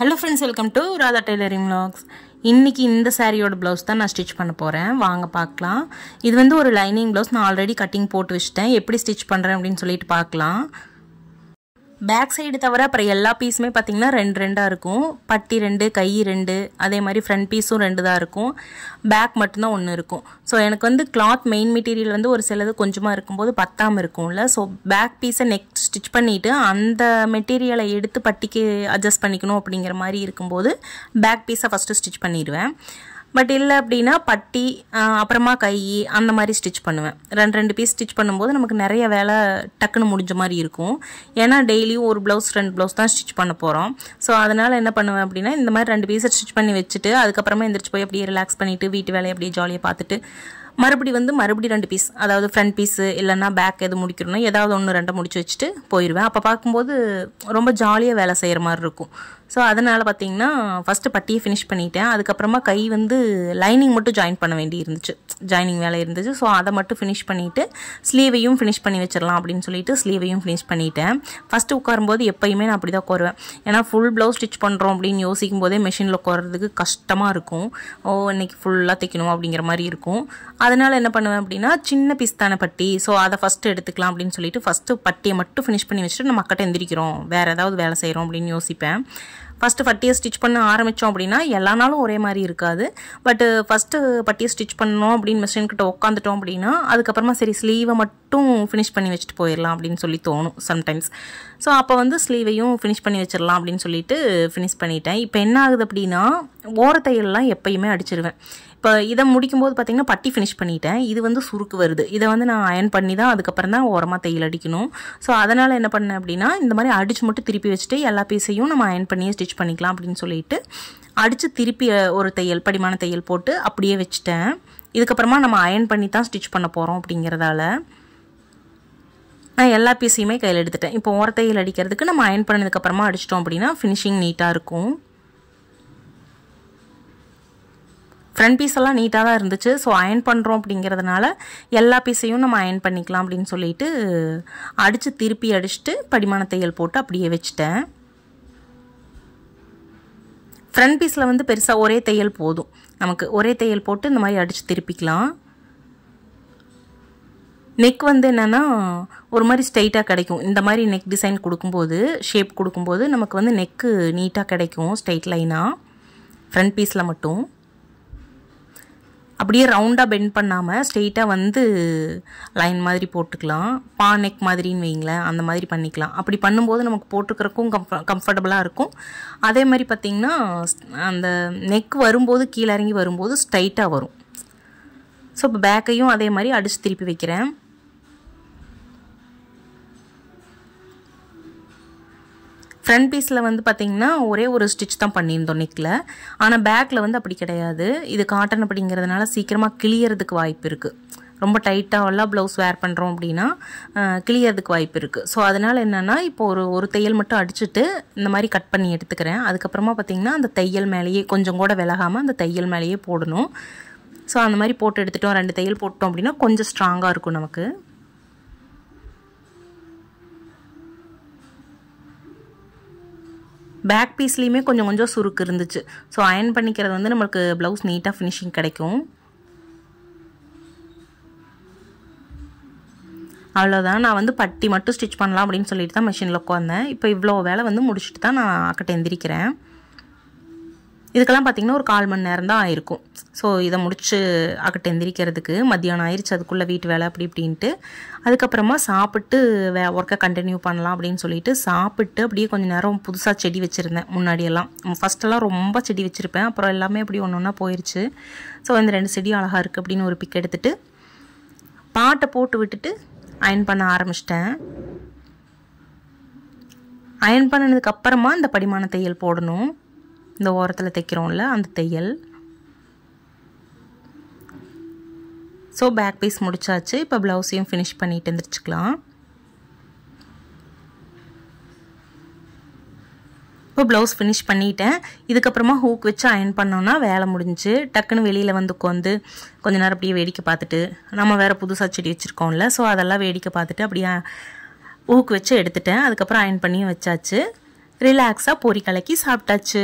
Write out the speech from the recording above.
Hello friends, welcome to Radha Tailoring Vlogs. இன்னைக்கு இந்த சாரியோட ப்ளவுஸ் தான் நான் ஸ்டிட்ச் பண்ண போறேன். வாங்க பார்க்கலாம். இது வந்து ஒரு லைனிங் ப்ளவுஸ். நான் ஆல்ரெடி கட்டிங் போட்டு வச்சிட்டேன். எப்படி ஸ்டிட்ச் பண்றேன் அப்படினு சொல்லிட்டு பார்க்கலாம். பேக் சைடு தவிர அப்புறம் எல்லா பீஸுமே பார்த்தீங்கன்னா ரெண்டு ரெண்டாக இருக்கும். பட்டி ரெண்டு, கை ரெண்டு, அதே மாதிரி ஃப்ரண்ட் பீஸும் ரெண்டு தான் இருக்கும். பேக் மட்டும்தான் ஒன்று இருக்கும். ஸோ எனக்கு வந்து கிளாத் மெயின் மெட்டீரியல் வந்து ஒரு சிலது கொஞ்சமாக இருக்கும்போது பத்தாமல் இருக்கும்ல. ஸோ பேக் பீஸை நெக்ஸ்ட் ஸ்டிச் பண்ணிவிட்டு அந்த மெட்டீரியலை எடுத்து பட்டிக்கு அட்ஜஸ்ட் பண்ணிக்கணும் அப்படிங்கிற மாதிரி இருக்கும்போது பேக் பீஸை ஃபஸ்ட்டு ஸ்டிச் பண்ணிடுவேன். பட் இல்லை அப்படின்னா பட்டி அப்புறமா கை அந்த மாதிரி ஸ்டிச் பண்ணுவேன். ரெண்டு பீஸ் ஸ்டிச் பண்ணும்போது நமக்கு நிறைய வேலை டக்குன்னு முடிஞ்ச மாதிரி இருக்கும். ஏன்னா டெய்லியும் ஒரு ப்ளவுஸ் 2 ப்ளவுஸ் தான் ஸ்டிச் பண்ண போகிறோம். ஸோ அதனால் என்ன பண்ணுவேன் அப்படின்னா இந்த மாதிரி 2 பீஸை ஸ்டிச் பண்ணி வச்சுட்டு அதுக்கப்புறமா எந்திரிச்சு போய் அப்படியே ரிலாக்ஸ் பண்ணிவிட்டு வீட்டு வேலையை அப்படியே ஜாலியாக பார்த்துட்டு மறுபடியும் 2 பீஸ், அதாவது ஃப்ரண்ட் பீஸு இல்லைன்னா பேக் எது முடிக்கணும்னா ஏதாவது 1-2 முடிச்சு வச்சுட்டு போயிடுவேன். அப்போ பார்க்கும்போது ரொம்ப ஜாலியாக வேலை செய்கிற மாதிரி இருக்கும். ஸோ அதனால் பார்த்தீங்கன்னா ஃபஸ்ட்டு பட்டியை ஃபினிஷ் பண்ணிவிட்டேன். அதுக்கப்புறமா கை வந்து லைனிங் மட்டும் ஜாயின் பண்ண வேண்டி இருந்துச்சு, ஜாயினிங் வேலை இருந்துச்சு. ஸோ அதை மட்டும் ஃபினிஷ் பண்ணிவிட்டு ஸ்லீவையும் ஃபினிஷ் பண்ணி வச்சிடலாம் அப்படின்னு சொல்லிட்டு ஸ்லீவையும் ஃபினிஷ் பண்ணிவிட்டேன். ஃபஸ்ட்டு உட்காரும்போது எப்போயுமே நான் அப்படி தான் உட்காருவேன். ஏன்னா ஃபுல் ப்ளவுஸ் ஸ்டிச் பண்ணுறோம் அப்படின்னு யோசிக்கும் போதே மிஷினில் உட்காரதுக்கு கஷ்டமாக இருக்கும். இன்னைக்கு ஃபுல்லாக தைக்கணும் அப்படிங்கிற மாதிரி இருக்கும். அதனால் என்ன பண்ணுவேன் அப்படின்னா சின்ன பீஸ் தானே பட்டி, ஸோ அதை ஃபஸ்ட்டு எடுத்துக்கலாம் அப்படின்னு சொல்லிட்டு ஃபஸ்ட்டு பட்டியை மட்டும் ஃபினிஷ் பண்ணி வச்சுட்டு நம்ம அக்கட்ட எந்திரிக்கிறோம், வேறு ஏதாவது வேலை செய்கிறோம் அப்படின்னு யோசிப்பேன். ஃபஸ்ட்டு பட்டியை ஸ்டிச் பண்ண ஆரம்பித்தோம் அப்படின்னா எல்லா நாளும் ஒரே மாதிரி இருக்காது. பட்டு ஃபஸ்ட்டு பட்டியை ஸ்டிச் பண்ணணும் அப்படின்னு மிஷின்கிட்ட உட்காந்துட்டோம் அப்படின்னா அதுக்கப்புறமா சரி ஸ்லீவை மட்டும் ஃபினிஷ் பண்ணி வச்சுட்டு போயிடலாம் அப்படின்னு சொல்லி தோணும் சம்டைம்ஸ். ஸோ அப்போ வந்து ஸ்லீவையும் ஃபினிஷ் பண்ணி வச்சிடலாம் அப்படின்னு சொல்லிட்டு ஃபினிஷ் பண்ணிட்டேன். இப்போ என்ன ஆகுது அப்படின்னா ஓரத்தையெல்லாம் எப்பயுமே அடிச்சிருவேன். இப்போ இதை முடிக்கும்போது பார்த்தீங்கன்னா பட்டி ஃபினிஷ் பண்ணிட்டேன். இது வந்து சுருக்கு வருது. இதை வந்து நான் அயன் பண்ணி தான் அதுக்கப்புறம் தான் ஓரமாக தையல் அடிக்கணும். ஸோ அதனால் என்ன பண்ணேன் அப்படின்னா இந்த மாதிரி அடித்து மட்டும் திருப்பி வச்சுட்டு எல்லா பீஸையும் நம்ம அயன் பண்ணியே ஸ்டிச் பண்ணிக்கலாம் அப்படின்னு சொல்லிட்டு அடித்து திருப்பி ஒரு தையல் படிமான தையல் போட்டு அப்படியே வச்சுட்டேன். இதுக்கப்புறமா நம்ம அயன் பண்ணி தான் ஸ்டிச் பண்ண போகிறோம் அப்படிங்கிறதால நான் எல்லா பீஸையுமே கையில் எடுத்துட்டேன். இப்போ ஓரத்தையல் அடிக்கிறதுக்கு நம்ம அயன் பண்ணதுக்கப்புறமா அடிச்சிட்டோம் அப்படின்னா ஃபினிஷிங் நீட்டாக இருக்கும். ஃப்ரண்ட் பீஸ் எல்லாம் நீட்டாக தான் இருந்துச்சு. ஸோ அயன் பண்ணுறோம் அப்படிங்கிறதுனால எல்லா பீஸையும் நம்ம அயன் பண்ணிக்கலாம் அப்படின்னு சொல்லிட்டு அடித்து திருப்பி அடிச்சுட்டு படிமான தையல் போட்டு அப்படியே வச்சுட்டேன். ஃப்ரண்ட் பீஸில் வந்து பெருசாக ஒரே தையல் போதும், நமக்கு ஒரே தையல் போட்டு இந்த மாதிரி அடித்து திருப்பிக்கலாம். நெக் வந்து என்னென்னா ஒரு மாதிரி ஸ்ட்ரைட்டாக கிடைக்கும். இந்த மாதிரி நெக் டிசைன் கொடுக்கும்போது ஷேப் கொடுக்கும்போது நமக்கு வந்து நெக்கு நீட்டாக கிடைக்கும் ஸ்ட்ரைட் லைனாக. ஃப்ரண்ட் பீஸில் மட்டும் அப்படியே ரவுண்டாக பெண்ட் பண்ணாமல் ஸ்ட்ரெயிட்டாக வந்து லைன் மாதிரி போட்டுக்கலாம். நெக் மாதிரின்னு வைங்களேன், அந்த மாதிரி பண்ணிக்கலாம். அப்படி பண்ணும்போது நமக்கு போட்டுக்கிறக்கும் கம்ஃபர்டபுளாக இருக்கும். அதே மாதிரி பார்த்திங்கன்னா அந்த நெக் வரும்போது கீழே இறங்கி வரும்போது ஸ்ட்ரைட்டாக வரும். ஸோ இப்போ பேக்கையும் அதே மாதிரி அடித்து திருப்பி வைக்கிறேன். ஃப்ரண்ட் பீஸில் வந்து பார்த்திங்கன்னா ஒரே ஒரு ஸ்டிச் தான் பண்ணியிருந்தோம் நெக்கில். ஆனால் பேக்கில் வந்து அப்படி கிடையாது. இது காட்டன் அப்படிங்கிறதுனால சீக்கிரமாக கிளியறதுக்கு வாய்ப்பு இருக்குது. ரொம்ப டைட்டாகலாம் ப்ளவுஸ் வேர் பண்ணுறோம் அப்படின்னா கிளியறதுக்கு வாய்ப்பு இருக்குது. ஸோ அதனால் என்னென்னா இப்போ ஒரு தையல் மட்டும் அடிச்சுட்டு இந்த மாதிரி கட் பண்ணி எடுத்துக்கிறேன். அதுக்கப்புறமா பார்த்திங்கன்னா அந்த தையல் மேலேயே கொஞ்சம் கூட விலகாமல் அந்த தையல் மேலேயே போடணும். ஸோ அந்த மாதிரி போட்டு எடுத்துட்டோம். 2 தையல் போட்டோம் அப்படின்னா கொஞ்சம் ஸ்ட்ராங்காக இருக்கும் நமக்கு. பேக் பீஸ்லேயுமே கொஞ்சம் சுருக்கு இருந்துச்சு. ஸோ அயன் பண்ணிக்கிறது வந்து நம்மளுக்கு ப்ளவுஸ் நீட்டாக ஃபினிஷிங் கிடைக்கும். அவ்வளோதான். நான் வந்து பட்டி மட்டும் ஸ்டிச் பண்ணலாம் அப்படின்னு சொல்லிட்டு தான் மிஷினில் உட்காந்தேன். இப்போ இவ்வளோ வேலை வந்து முடிச்சுட்டு தான் நான் அக்கட்ட எந்திரிக்கிறேன். இதுக்கெல்லாம் பார்த்திங்கன்னா ஒரு 1/4 மணி நேரம் தான் ஆயிருக்கும். ஸோ இதை முடிச்சு அக்கட்ட எந்திரிக்கிறதுக்கு மத்தியானம் ஆயிடுச்சு. அதுக்குள்ளே வீட்டு வேலை அப்படி இப்படின்ட்டு அதுக்கப்புறமா சாப்பிட்டு ஒர்க்கை கண்டினியூ பண்ணலாம் அப்படின்னு சொல்லிட்டு சாப்பிட்டு அப்படியே கொஞ்சம் நேரம் புதுசாக செடி வச்சுருந்தேன். முன்னாடியெல்லாம் ஃபஸ்ட்டெல்லாம் ரொம்ப செடி வச்சுருப்பேன். அப்புறம் எல்லாமே அப்படி ஒன்று போயிடுச்சு. ஸோ இந்த 2 செடி அழகாக இருக்குது அப்படின்னு ஒரு பிக் எடுத்துகிட்டு பாட்டை போட்டு விட்டுட்டு அயன் பண்ண ஆரம்பிச்சிட்டேன். அயன் பண்ணினதுக்கப்புறமா இந்த படிமான தையல் போடணும். இந்த ஓரத்தில் தைக்கிறோம்ல அந்த தையல். ஸோ பேக் பீஸ் முடிச்சாச்சு. இப்போ ப்ளவுஸையும் ஃபினிஷ் பண்ணிட்டு எழுந்திரிச்சிக்கலாம். இப்போ ப்ளவுஸ் ஃபினிஷ் பண்ணிட்டேன். இதுக்கப்புறமா ஹூக் வச்சு அயன் பண்ணோன்னா வேலை முடிஞ்சு. டக்குன்னு வெளியில் வந்து உட்காந்து கொஞ்ச நேரம் அப்படியே வேடிக்கை பார்த்துட்டு நம்ம வேறு புதுசாக செடி வச்சுருக்கோம்ல, ஸோ அதெல்லாம் வேடிக்கை பார்த்துட்டு அப்படியே ஹூக் வச்சு எடுத்துட்டேன். அதுக்கப்புறம் அயன் பண்ணியும் வச்சாச்சு. ரிலாக்ஸாக பொரி கலக்கி சாப்பிட்டாச்சு.